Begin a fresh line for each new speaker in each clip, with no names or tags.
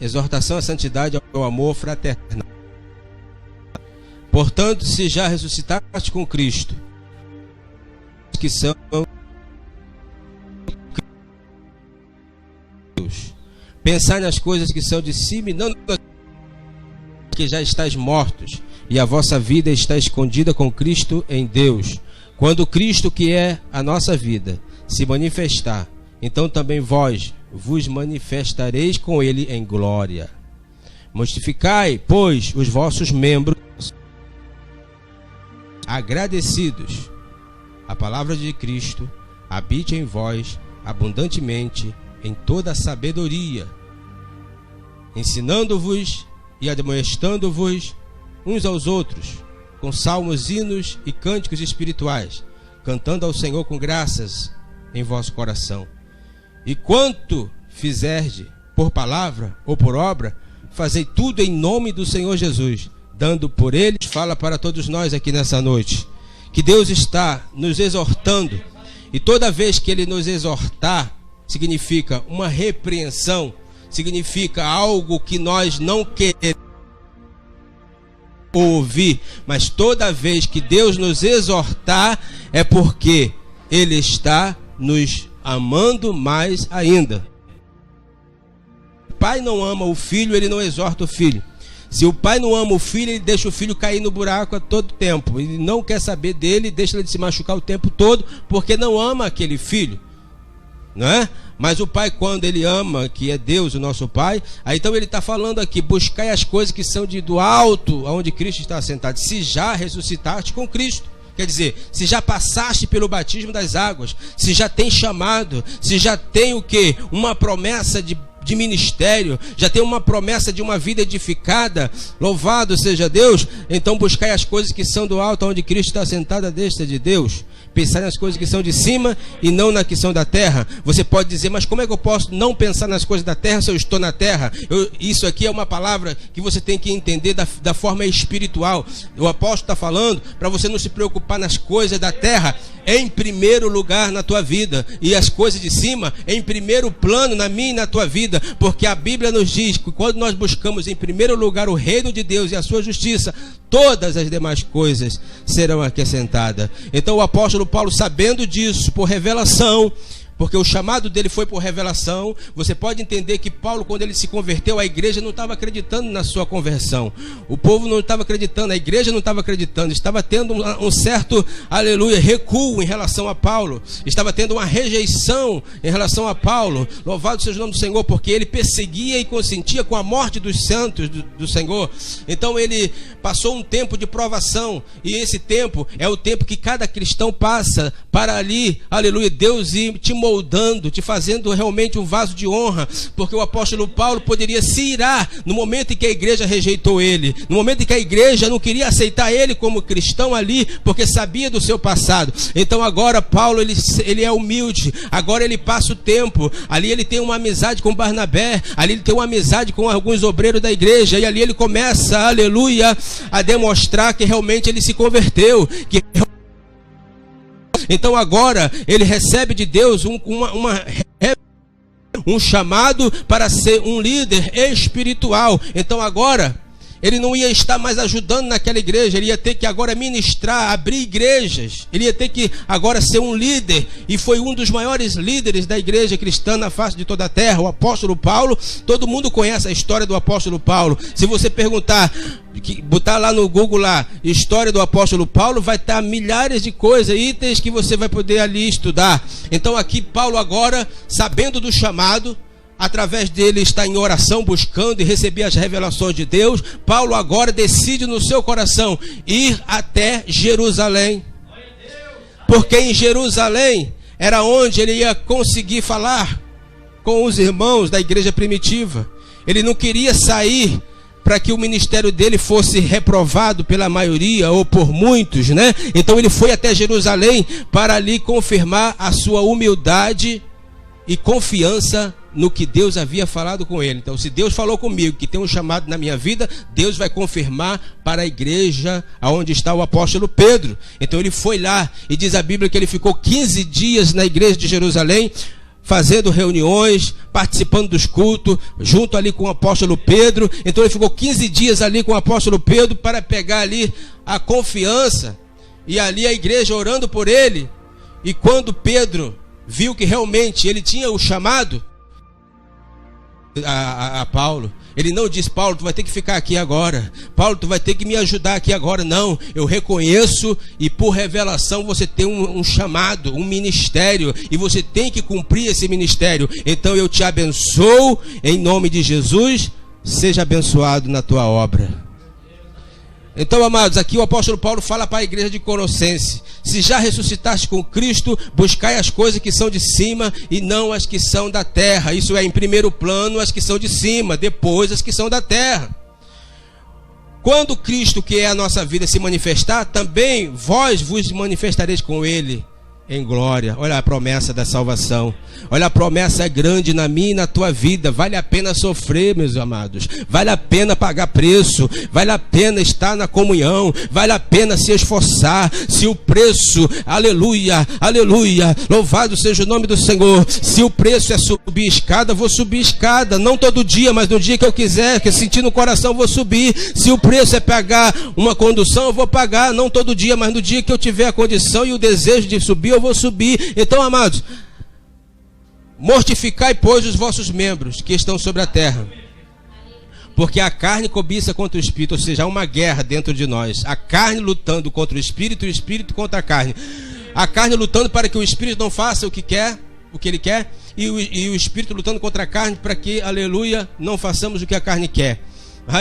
exortação à santidade ao amor fraternal. Portanto, se já ressuscitaste com Cristo, que são pensai nas coisas que são de cima e não que já estáis mortos, e a vossa vida está escondida com Cristo em Deus. Quando Cristo, que é a nossa vida, se manifestar, então também vós vos manifestareis com ele em glória. Mortificai, pois, os vossos membros, agradecidos. A palavra de Cristo habite em vós abundantemente em toda a sabedoria, ensinando-vos e admoestando-vos uns aos outros, com salmos, hinos e cânticos espirituais, cantando ao Senhor com graças em vosso coração. E quanto fizerdes por palavra ou por obra, fazei tudo em nome do Senhor Jesus, dando por ele. Fala para todos nós aqui nessa noite, que Deus está nos exortando, e toda vez que ele nos exortar, significa uma repreensão, significa algo que nós não queremos ouvir, mas toda vez que Deus nos exortar, é porque ele está nos amando mais ainda. O pai não ama o filho, ele não exorta o filho. Se o pai não ama o filho, ele deixa o filho cair no buraco a todo tempo. Ele não quer saber dele, deixa ele se machucar o tempo todo, porque não ama aquele filho, não é? Mas o pai, quando ele ama, que é Deus, o nosso pai, aí então ele está falando aqui: buscai as coisas que são do alto, onde Cristo está assentado. Se já ressuscitaste com Cristo, quer dizer, se já passaste pelo batismo das águas, se já tem chamado, se já tem o quê? Uma promessa de ministério, já tem uma promessa de uma vida edificada, louvado seja Deus. Então buscai as coisas que são do alto, onde Cristo está assentado à destra de Deus. Pensar nas coisas que são de cima e não na que são da terra. Você pode dizer: mas como é que eu posso não pensar nas coisas da terra se eu estou na terra? Isso aqui é uma palavra que você tem que entender da forma espiritual. O apóstolo está falando para você não se preocupar nas coisas da terra em primeiro lugar na tua vida, e as coisas de cima em primeiro plano na minha e na tua vida, porque a Bíblia nos diz que quando nós buscamos em primeiro lugar o reino de Deus e a sua justiça, todas as demais coisas serão acrescentadas. Então o apóstolo Paulo, sabendo disso por revelação, porque o chamado dele foi por revelação, você pode entender que Paulo, quando ele se converteu, a igreja não estava acreditando na sua conversão. O povo não estava acreditando, a igreja não estava acreditando. Estava tendo um certo, aleluia, recuo em relação a Paulo. Estava tendo uma rejeição em relação a Paulo. Louvado seja o nome do Senhor, porque ele perseguia e consentia com a morte dos santos do Senhor. Então ele passou um tempo de provação, e esse tempo é o tempo que cada cristão passa para ali, aleluia, Deus ir te moldando, te fazendo realmente um vaso de honra, porque o apóstolo Paulo poderia se irar no momento em que a igreja rejeitou ele, no momento em que a igreja não queria aceitar ele como cristão ali, porque sabia do seu passado. Então agora Paulo, ele é humilde, agora ele passa o tempo, ali ele tem uma amizade com Barnabé, ali ele tem uma amizade com alguns obreiros da igreja, e ali ele começa, aleluia, a demonstrar que realmente ele se converteu, que então agora ele recebe de Deus um chamado para ser um líder espiritual. Então agora ele não ia estar mais ajudando naquela igreja, ele ia ter que agora ministrar, abrir igrejas, ele ia ter que agora ser um líder, e foi um dos maiores líderes da igreja cristã na face de toda a terra, o apóstolo Paulo. Todo mundo conhece a história do apóstolo Paulo. Se você perguntar, botar lá no Google lá, história do apóstolo Paulo, vai estar milhares de coisas, itens que você vai poder ali estudar. Então aqui Paulo agora, sabendo do chamado, através dele está em oração, buscando e receber as revelações de Deus, Paulo agora decide no seu coração ir até Jerusalém, porque em Jerusalém era onde ele ia conseguir falar com os irmãos da igreja primitiva. Ele não queria sair para que o ministério dele fosse reprovado pela maioria ou por muitos, né? Então ele foi até Jerusalém para ali confirmar a sua humildade e confiança no que Deus havia falado com ele. Então, se Deus falou comigo que tem um chamado na minha vida, Deus vai confirmar para a igreja aonde está o apóstolo Pedro. Então ele foi lá, e diz a Bíblia que ele ficou 15 dias na igreja de Jerusalém, fazendo reuniões, participando dos cultos, junto ali com o apóstolo Pedro. Então ele ficou 15 dias ali com o apóstolo Pedro para pegar ali a confiança, e ali a igreja orando por ele. E quando Pedro viu que realmente ele tinha o chamado a Paulo, ele não disse: Paulo, tu vai ter que ficar aqui agora, Paulo, tu vai ter que me ajudar aqui agora. Não, eu reconheço, e por revelação você tem um chamado, um ministério, e você tem que cumprir esse ministério. Então eu te abençoo em nome de Jesus, seja abençoado na tua obra. Então, amados, aqui o apóstolo Paulo fala para a igreja de Colossenses: se já ressuscitaste com Cristo, buscai as coisas que são de cima e não as que são da terra. Isso é, em primeiro plano, as que são de cima, depois as que são da terra. Quando Cristo, que é a nossa vida, se manifestar, também vós vos manifestareis com Ele em glória. Olha a promessa da salvação. Olha, a promessa é grande na minha e na tua vida. Vale a pena sofrer, meus amados. Vale a pena pagar preço. Vale a pena estar na comunhão. Vale a pena se esforçar. Se o preço, aleluia, aleluia, louvado seja o nome do Senhor. Se o preço é subir escada, vou subir escada. Não todo dia, mas no dia que eu quiser, que eu sentir no coração, vou subir. Se o preço é pagar uma condução, eu vou pagar. Não todo dia, mas no dia que eu tiver a condição e o desejo de subir, eu vou subir. Então, amados, mortificai, pois, os vossos membros que estão sobre a terra, porque a carne cobiça contra o espírito. Ou seja, há uma guerra dentro de nós, a carne lutando contra o espírito e o espírito contra a carne. A carne lutando para que o espírito não faça o que quer, o que ele quer, e o espírito lutando contra a carne para que, aleluia, não façamos o que a carne quer.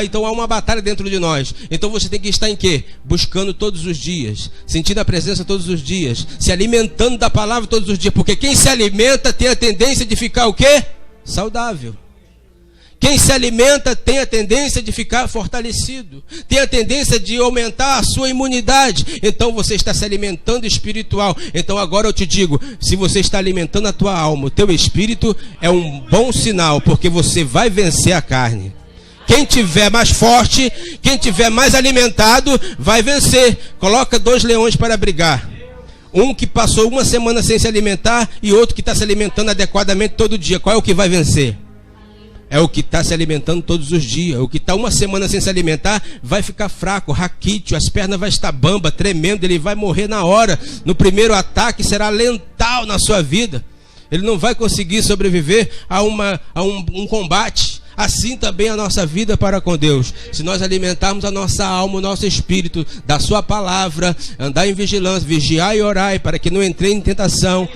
Então há uma batalha dentro de nós. Então você tem que estar em quê? Buscando todos os dias, sentindo a presença todos os dias, se alimentando da palavra todos os dias. Porque quem se alimenta tem a tendência de ficar o quê? Saudável. Quem se alimenta tem a tendência de ficar fortalecido, tem a tendência de aumentar a sua imunidade. Então você está se alimentando espiritual. Então agora eu te digo, se você está alimentando a tua alma, o teu espírito, é um bom sinal, porque você vai vencer a carne. Quem tiver mais forte, quem tiver mais alimentado, vai vencer. Coloca 2 leões para brigar. Um que passou uma semana sem se alimentar e outro que está se alimentando adequadamente todo dia. Qual é o que vai vencer? É o que está se alimentando todos os dias. O que está uma semana sem se alimentar vai ficar fraco, raquítico, as pernas vão estar bamba, tremendo, ele vai morrer na hora. No primeiro ataque será letal na sua vida. Ele não vai conseguir sobreviver a um combate. Assim também a nossa vida para com Deus. Se nós alimentarmos a nossa alma, o nosso espírito da sua palavra, andar em vigilância, vigiar e orar, para que não entre em tentação.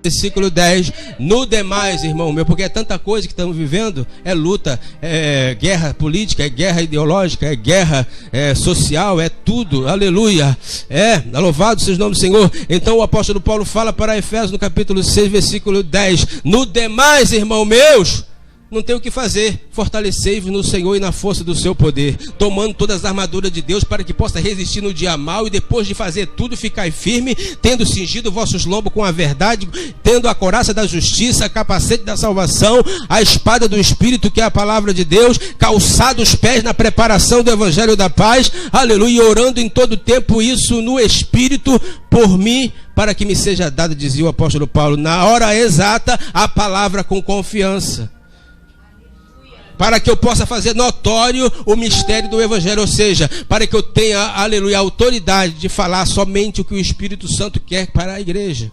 Versículo 10. No demais, irmão meu, porque é tanta coisa que estamos vivendo, é luta, é guerra política, é guerra ideológica, é guerra social, é tudo, aleluia, louvado seja o nome do Senhor. Então o apóstolo Paulo fala para Efésios no capítulo 6, versículo 10: no demais, irmão meus, não tem o que fazer, fortalecei-vos no Senhor e na força do seu poder, tomando todas as armaduras de Deus, para que possa resistir no dia mau, e depois de fazer tudo, ficai firme, tendo cingido vossos lombos com a verdade, tendo a couraça da justiça, a capacete da salvação, a espada do Espírito, que é a palavra de Deus, calçado os pés na preparação do evangelho da paz, aleluia, e orando em todo tempo isso no Espírito, por mim, para que me seja dada, dizia o apóstolo Paulo, na hora exata, a palavra com confiança, para que eu possa fazer notório o mistério do Evangelho, ou seja, para que eu tenha, aleluia, a autoridade de falar somente o que o Espírito Santo quer para a igreja.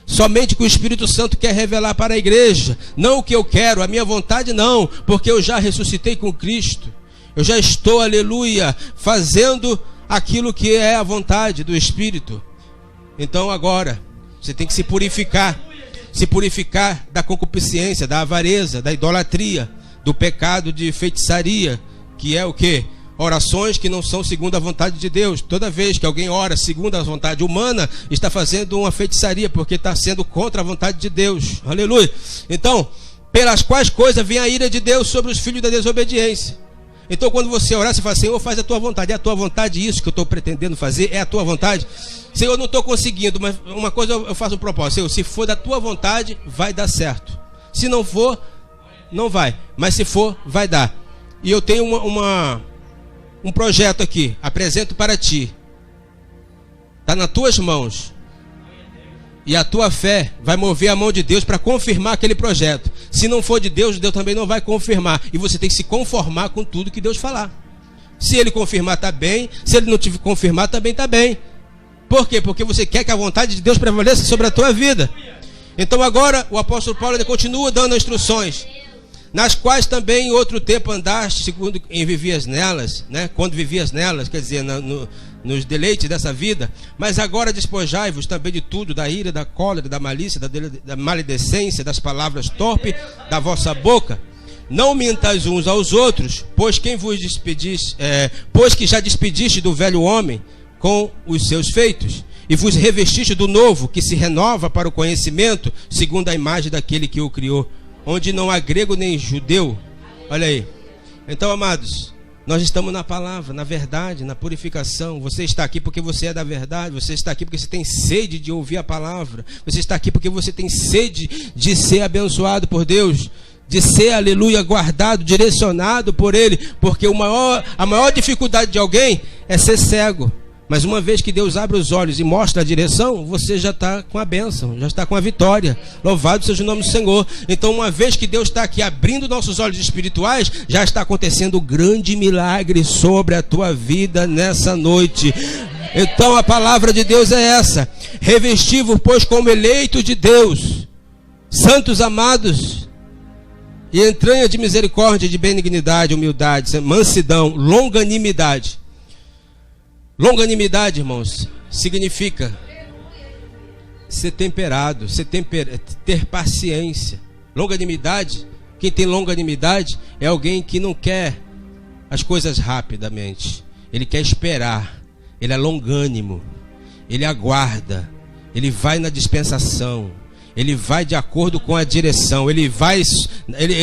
Somente o que o Espírito Santo quer revelar para a igreja. Não o que eu quero, a minha vontade não, porque eu já ressuscitei com Cristo. Eu já estou, aleluia, fazendo aquilo que é a vontade do Espírito. Então agora, você tem que se purificar da concupiscência, da avareza, da idolatria, do pecado de feitiçaria, que é o quê? Orações que não são segundo a vontade de Deus. Toda vez que alguém ora segundo a vontade humana, está fazendo uma feitiçaria, porque está sendo contra a vontade de Deus. Aleluia. Então, pelas quais coisas vem a ira de Deus sobre os filhos da desobediência. Então quando você orar, você fala: Senhor, faz a tua vontade. É a tua vontade isso que eu estou pretendendo fazer? É a tua vontade? Senhor, eu não estou conseguindo, mas uma coisa eu faço um propósito. Senhor, se for da tua vontade, vai dar certo. Se não for, não vai, mas se for, vai dar. E eu tenho um projeto aqui, apresento para ti, está nas tuas mãos, E a tua fé vai mover a mão de Deus para confirmar aquele projeto. Se não for de Deus, Deus também não vai confirmar. E você tem que se conformar com tudo que Deus falar. Se Ele confirmar, está bem. Se Ele não te confirmar, também está bem. Por quê? Porque você quer que a vontade de Deus prevaleça sobre a tua vida. Então agora o apóstolo Paulo ele continua dando instruções, nas quais também em outro tempo andaste, segundo vivias nelas, né? Quando vivias nelas, quer dizer, nos deleites dessa vida. Mas agora despojai-vos também de tudo, da ira, da cólera, da malícia, da maledicência, das palavras torpes da vossa boca. Não mintais uns aos outros, pois que já despediste do velho homem com os seus feitos, e vos revestiste do novo, que se renova para o conhecimento, segundo a imagem daquele que o criou, onde não há grego nem judeu. Olha aí. Então, amados, nós estamos na palavra, na verdade, na purificação. Você está aqui porque você é da verdade. Você está aqui porque você tem sede de ouvir a palavra. Você está aqui porque você tem sede de ser abençoado por Deus, de ser, aleluia, guardado, direcionado por Ele. Porque a maior dificuldade de alguém é ser cego. Mas uma vez que Deus abre os olhos e mostra a direção, você já está com a bênção, já está com a vitória. Louvado seja o nome do Senhor. Então, uma vez que Deus está aqui abrindo nossos olhos espirituais, já está acontecendo um grande milagre sobre a tua vida nessa noite. Então, a palavra de Deus é essa: revesti-vos, pois, como eleitos de Deus, santos amados, e entranha de misericórdia, de benignidade, humildade, mansidão, longanimidade. Longanimidade, irmãos, significa ser temperado, ter paciência. Longanimidade, quem tem longanimidade é alguém que não quer as coisas rapidamente. Ele quer esperar, ele é longânimo, ele aguarda, ele vai na dispensação, ele vai de acordo com a direção, ele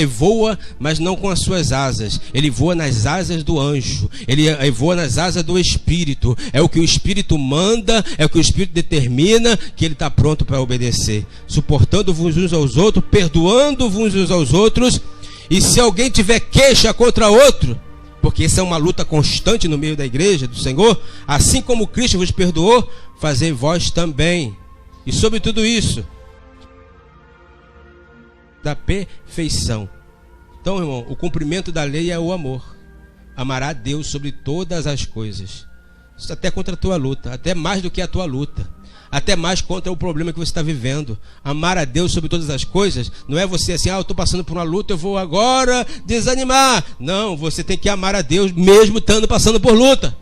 voa, mas não com as suas asas, ele voa nas asas do anjo, ele voa nas asas do Espírito. É o que o Espírito manda, é o que o Espírito determina, que ele está pronto para obedecer, suportando-vos uns aos outros, perdoando-vos uns aos outros. E se alguém tiver queixa contra outro, porque essa é uma luta constante no meio da igreja do Senhor, assim como Cristo vos perdoou, fazei vós também. E sobre tudo isso, da perfeição. Então, irmão, o cumprimento da lei é o amor. Amará a Deus sobre todas as coisas. Isso até contra a tua luta, até mais do que a tua luta, até mais contra o problema que você está vivendo. Amar a Deus sobre todas as coisas não é você assim, eu estou passando por uma luta, eu vou agora desanimar. Não, você tem que amar a Deus mesmo estando passando por luta,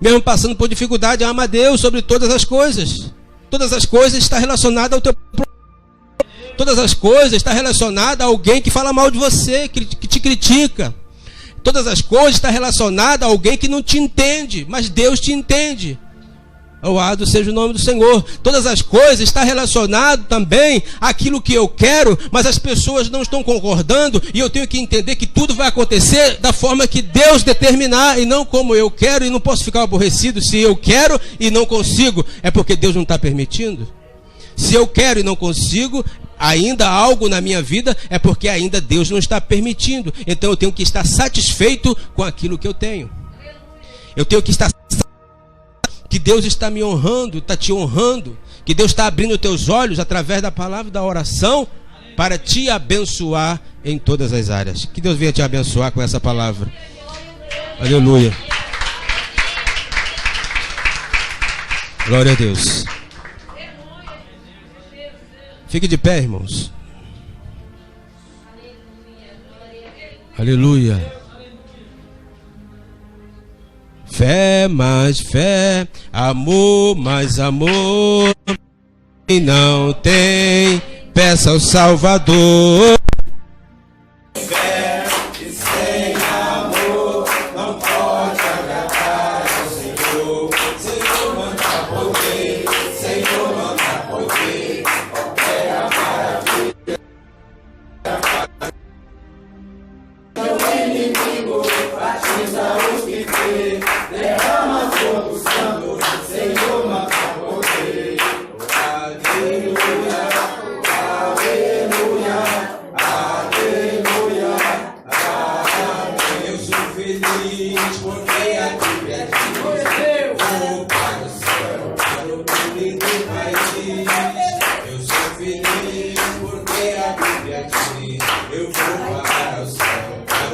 mesmo passando por dificuldade. Ama a Deus sobre todas as coisas. Todas as coisas estão relacionadas ao teu problema. Todas as coisas estão relacionadas a alguém que fala mal de você, que te critica. Todas as coisas estão relacionadas a alguém que não te entende, mas Deus te entende. Louvado seja o nome do Senhor. Todas as coisas estão relacionadas também àquilo que eu quero, mas as pessoas não estão concordando, e eu tenho que entender que tudo vai acontecer da forma que Deus determinar, e não como eu quero, e não posso ficar aborrecido se eu quero e não consigo. É porque Deus não está permitindo? Se eu quero e não consigo ainda algo na minha vida, é porque ainda Deus não está permitindo. Então eu tenho que estar satisfeito com aquilo que eu tenho. Eu tenho que estar satisfeito que Deus está me honrando, está te honrando, que Deus está abrindo teus olhos através da palavra, da oração, para te abençoar em todas as áreas. Que Deus venha te abençoar com essa palavra. Aleluia. Glória a Deus. Fique de pé, irmãos. Aleluia. Fé mais fé, amor mais amor. Quem não tem, peça ao Salvador. Fé e sem amor não pode agradar ao Senhor. Senhor manda poder, Senhor manda poder. Opera a maravilha. Meu inimigo batiza os que crê. Derrama fogo santo, Senhor manda poder. Aleluia, aleluia,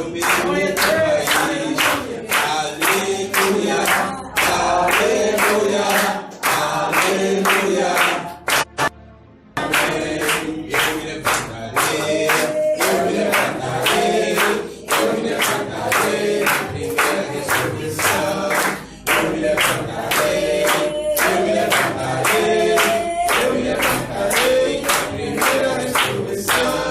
no meio do país. Aleluia, aleluia, aleluia. Eu me levantarei, eu me levantarei, eu me levantarei na primeira ressurreição. Eu me levantarei, eu me levantarei, eu me levantarei na primeira ressurreição.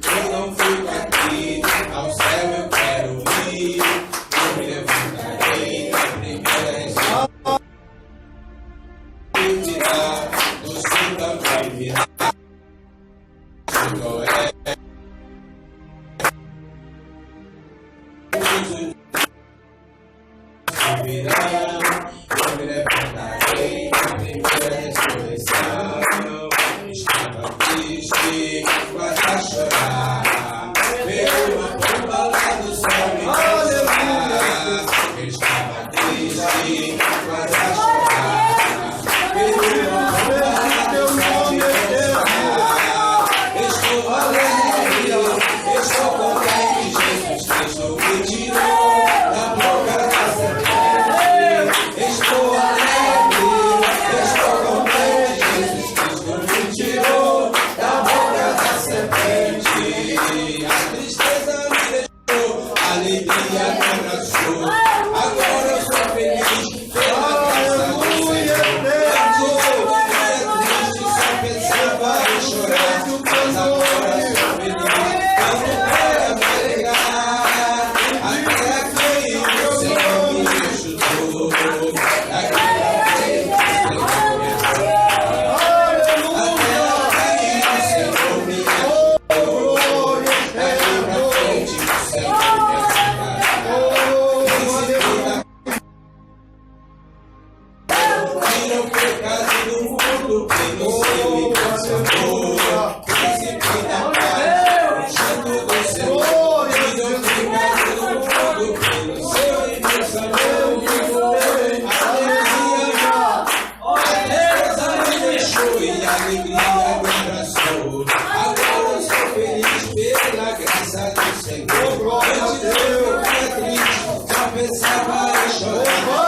Eu não fico aqui, ao céu eu quero ir. Eu me levantarei na primeira ressurreição. O sim também virá. Eu me levantarei na primeira ressurreição. Estava triste, quase a chorar. Veio uma pomba lá do céu me buscar. Eu estava triste, quase a chorar. Veio uma pomba lá do céu me buscar. Estou alegre, estou contente. Jesus Cristo me tirou da boca da serpente. Estou alegre, estou contente. Jesus Cristo me tirou da boca da serpente. A tristeza me deixou, a alegria me abraçou. Agora eu sou feliz pela graça do Senhor. Antes eu vivia triste, só pensava em chorar. Mas agora eu sou feliz, quando para me alegrar. Até aqui o Senhor me ajudou. Até aqui o Senhor me ajudou. Até aqui o Senhor me ajudou. Daqui pra frente o Senhor me ajudará. Tira o pecado do mundo, que no seu imenso amor. Príncipe da paz, ungido do Senhor. Tira o pecado do mundo, que no seu imenso amor. Aleluia, a tristeza me deixou e a alegria me abraçou. Agora eu sou feliz pela graça do Senhor. Antes eu vivia triste, só pensava em chorar.